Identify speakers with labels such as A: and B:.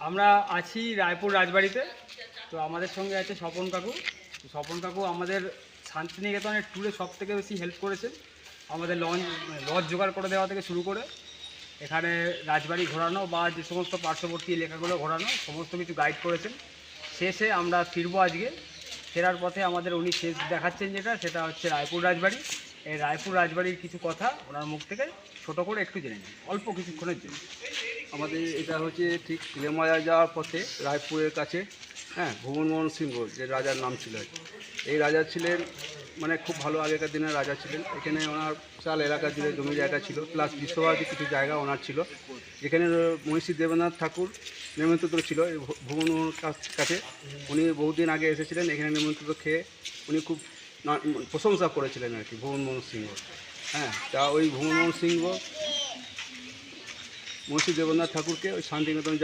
A: আমরা আছি রায়পুর রাজবাড়িতে। তো আমাদের সঙ্গে আছে স্বপন কাকু। স্বপন কাকু আমাদের শান্তিনিকেতনের ট্যুরে সবথেকে বেশি হেল্প করেছেন। আমাদের লজ জোগাড় করে দেওয়া থেকে শুরু করে এখানে রাজবাড়ি ঘোরানো বা যে সমস্ত পার্শ্ববর্তী এলাকাগুলো ঘোরানো সমস্ত কিছু গাইড করেছেন। শেষে আমরা ফিরবো আজকে। ফেরার পথে আমাদের উনি শেষ দেখাচ্ছেন সেটা হচ্ছে রায়পুর রাজবাড়ি। এই রায়পুর রাজবাড়ির কিছু কথা ওনার মুখ থেকে ছোট করে একটু জেনে নিন অল্প কিছুক্ষণের জন্য।
B: আমাদের এটা হচ্ছে ঠিক লেমায়া যাওয়ার পথে রায়পুরের কাছে, হ্যাঁ, ভুবনমোহন সিংহ যে রাজার নাম ছিল। এই রাজা ছিলেন মানে খুব ভালো আগেকার দিনের রাজা ছিলেন। এখানে ওনার বিশাল এলাকা জুড়ে জমি জায়গা ছিল, প্লাস বিশ্বভারতী কিছু জায়গা ওনার ছিল, যেখানে মনীষী দেবেন্দ্রনাথ ঠাকুর নিমন্ত্রিত ছিল এই ভুবনমোহন কাছে। উনি বহুদিন আগে এসেছিলেন, এখানে নিমন্ত্রিত খেয়ে উনি খুব প্রশংসা করেছিলেন আর কি ভুবনমোহন সিংহ। হ্যাঁ, তা ওই ভুবনমোহন সিংহ মনীষী দেবেন্দ্রনাথ ঠাকুরকে ওই শান্তিনিকেতন